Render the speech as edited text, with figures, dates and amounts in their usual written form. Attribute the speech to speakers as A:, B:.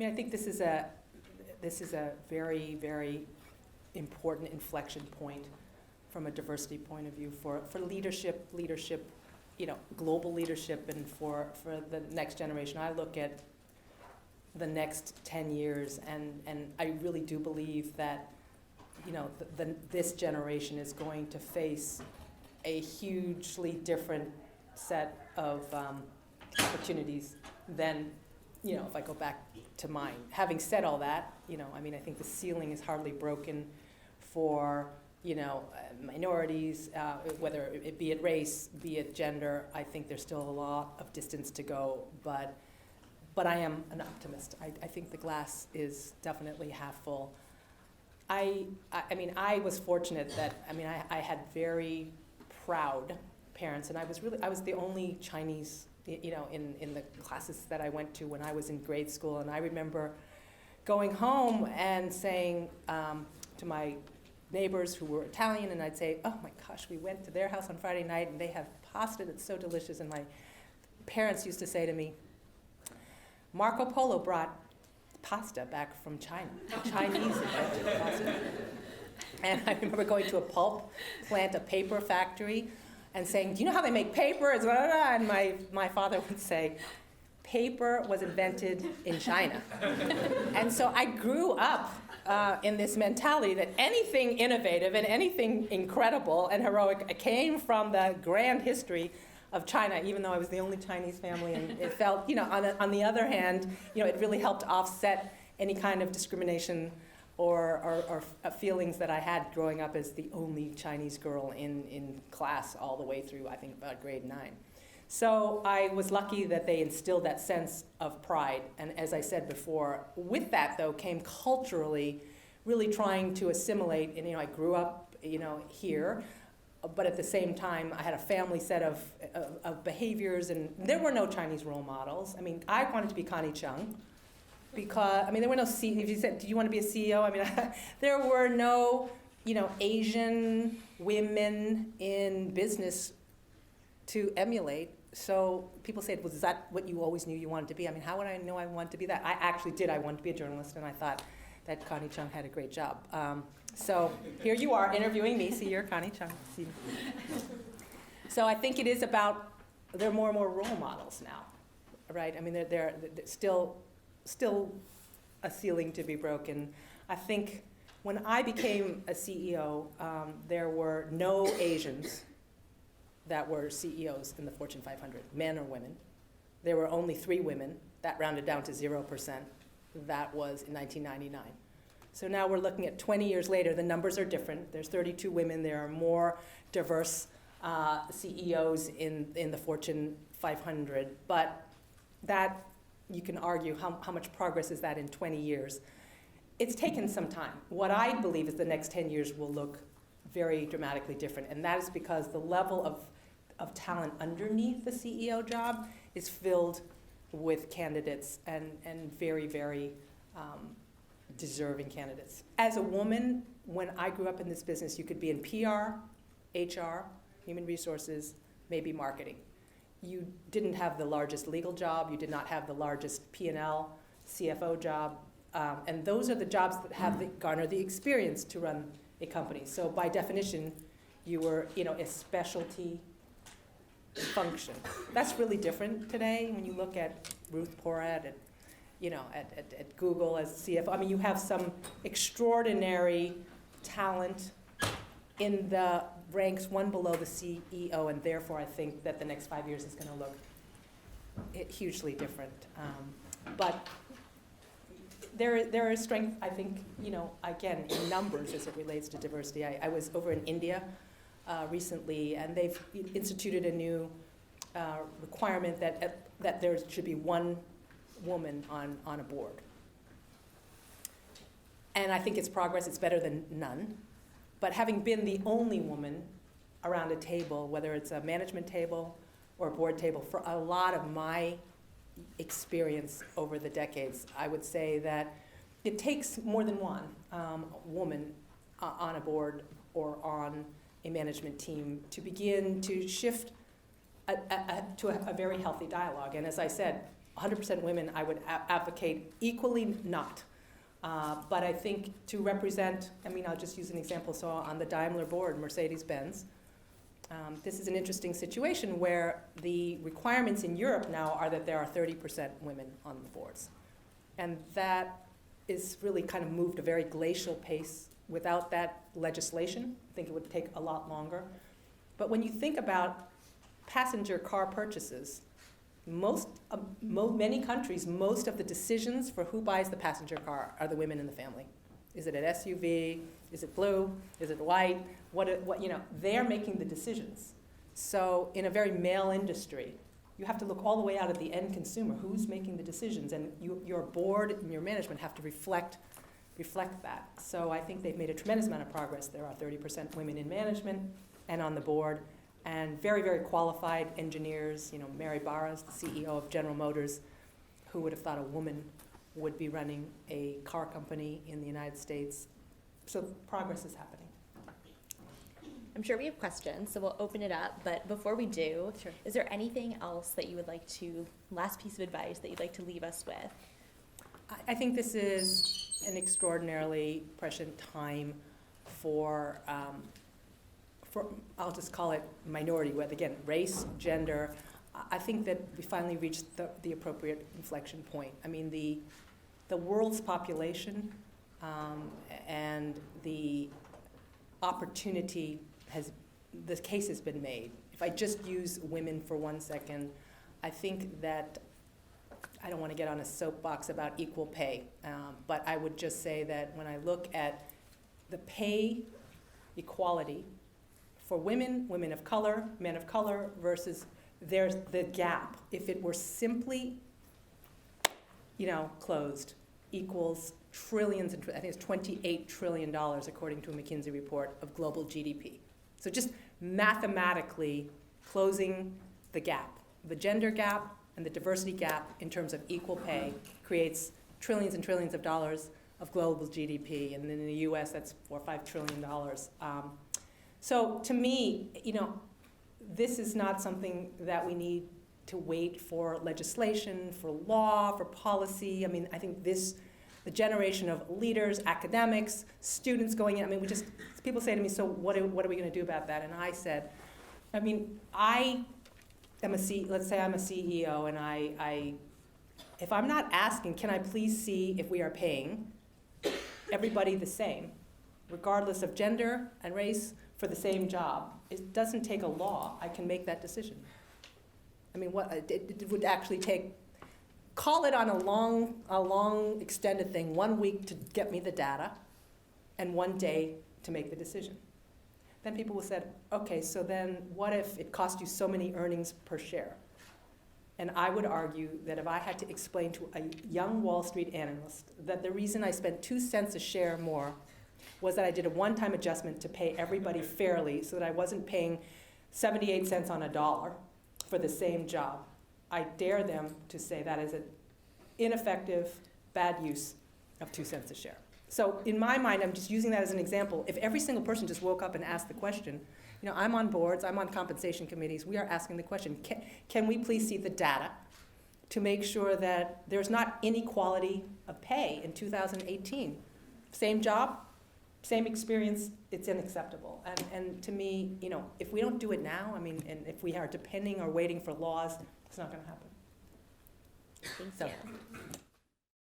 A: I think this is a very, very important inflection point from a diversity point of view for leadership, global leadership, and for the next generation. I look at the next 10 years, and I really do believe that, this generation is going to face a hugely different set of opportunities than, if I go back to mine. Having said all that, I think the ceiling is hardly broken for, minorities, whether it be it race, be it gender. I think there's still a lot of distance to go, but I am an optimist. I think the glass is definitely half full. I was fortunate that, I had very proud parents, and I was the only Chinese, in the classes that I went to when I was in grade school. And I remember going home and saying to my neighbors who were Italian, and I'd say, oh my gosh, we went to their house on Friday night and they have pasta that's so delicious. And my parents used to say to me, Marco Polo brought pasta back from China. The Chinese invented pasta. And I remember going to a pulp plant, a paper factory, and saying, do you know how they make paper? And my father would say, paper was invented in China. And so I grew up in this mentality that anything innovative and anything incredible and heroic came from the grand history of China, even though I was the only Chinese family. And it felt, on the other hand, it really helped offset any kind of discrimination or feelings that I had growing up as the only Chinese girl in class all the way through, I think, about grade 9. So I was lucky that they instilled that sense of pride. And as I said before, with that, though, came culturally really trying to assimilate. And, I grew up, here, but at the same time, I had a family set of behaviors, and there were no Chinese role models. I wanted to be Connie Chung because, there were no, if you said, do you want to be a CEO? There were no, Asian women in business to emulate. So people said, well, is that what you always knew you wanted to be? How would I know I wanted to be that? I actually did. I wanted to be a journalist, and I thought that Connie Chung had a great job. So here you are interviewing me. See, you're Connie Chung. See. So I think it is about, there are more and more role models now, right? They're still a ceiling to be broken. I think when I became a CEO, there were no Asians that were CEOs in the Fortune 500, men or women. There were only 3 women. That rounded down to 0%. That was in 1999. So now we're looking at 20 years later. The numbers are different. There's 32 women. There are more diverse CEOs in the Fortune 500. But that, you can argue, how much progress is that in 20 years? It's taken some time. What I believe is the next 10 years will look very dramatically different. And that is because the level of talent underneath the CEO job is filled with candidates and very, very deserving candidates. As a woman, when I grew up in this business, you could be in PR, HR, human resources, maybe marketing. You didn't have the largest legal job. You did not have the largest P&L, CFO job. And those are the jobs that garner the experience to run a company. So by definition, you were, a specialty function. That's really different today when you look at Ruth Porat and, at Google as CFO. You have some extraordinary talent in the ranks one below the CEO, and therefore I think that the next 5 years is going to look hugely different. But there is strength, I think, again, in numbers as it relates to diversity. I was over in India recently, and they've instituted a new requirement that there should be one woman on a board. And I think it's progress. It's better than none. But having been the only woman around a table, whether it's a management table or a board table, for a lot of my experience over the decades, I would say that it takes more than one woman on a board or on a management team to begin to shift to a very healthy dialogue. And as I said, 100% women, I would advocate equally not. But I think to represent, I mean, I'll just use an example. So on the Daimler board, Mercedes-Benz, this is an interesting situation where the requirements in Europe now are that there are 30% women on the boards. And that is really kind of moved a very glacial pace. Without that legislation, I think it would take a lot longer. But when you think about passenger car purchases, many countries, most of the decisions for who buys the passenger car are the women in the family. Is it an SUV? Is it blue? Is it white? They're making the decisions. So in a very male industry, you have to look all the way out at the end consumer. Who's making the decisions? And your board and your management have to reflect that. So I think they've made a tremendous amount of progress. There are 30% women in management and on the board, and very, very qualified engineers. Mary Barras, the CEO of General Motors, who would have thought a woman would be running a car company in the United States. So progress is happening.
B: I'm sure we have questions, so we'll open it up. But before we do,
A: Sure.
B: Is there anything else that you would like to, last piece of advice that you'd like to leave us with?
A: I think this is an extraordinarily prescient time for I'll just call it minority, with, again, race, gender. I think that we finally reached the appropriate inflection point. I mean, the world's population and the opportunity the case has been made. If I just use women for 1 second, I think that, I don't want to get on a soapbox about equal pay, but I would just say that when I look at the pay equality for women, women of color, men of color, versus there's the gap. If it were simply, closed, equals trillions, and I think it's $28 trillion according to a McKinsey report of global GDP. So just mathematically closing the gap, the gender gap and the diversity gap in terms of equal pay creates trillions and trillions of dollars of global GDP, and then in the US that's $4 or $5 trillion. So to me, this is not something that we need to wait for legislation, for law, for policy. I mean, I think the generation of leaders, academics, students going in, I mean, people say to me, so what are we going to do about that? And I said, I mean, let's say I'm a CEO, and if I'm not asking, can I please see if we are paying everybody the same, regardless of gender and race, for the same job? It doesn't take a law. I can make that decision. I mean, it would actually take, call it on a long extended thing, 1 week to get me the data, and 1 day to make the decision. Then people will say, okay, so then what if it cost you so many earnings per share? And I would argue that if I had to explain to a young Wall Street analyst that the reason I spent 2 cents a share more was that I did a one-time adjustment to pay everybody fairly so that I wasn't paying 78 cents on a dollar for the same job, I dare them to say that is an ineffective, bad use of 2 cents a share. So in my mind, I'm just using that as an example. If every single person just woke up and asked the question, I'm on boards, I'm on compensation committees, we are asking the question, can we please see the data to make sure that there's not inequality of pay in 2018? Same job, same experience, it's unacceptable. And to me, if we don't do it now, I mean, and if we are depending or waiting for laws, it's not going to happen.
B: Thank you.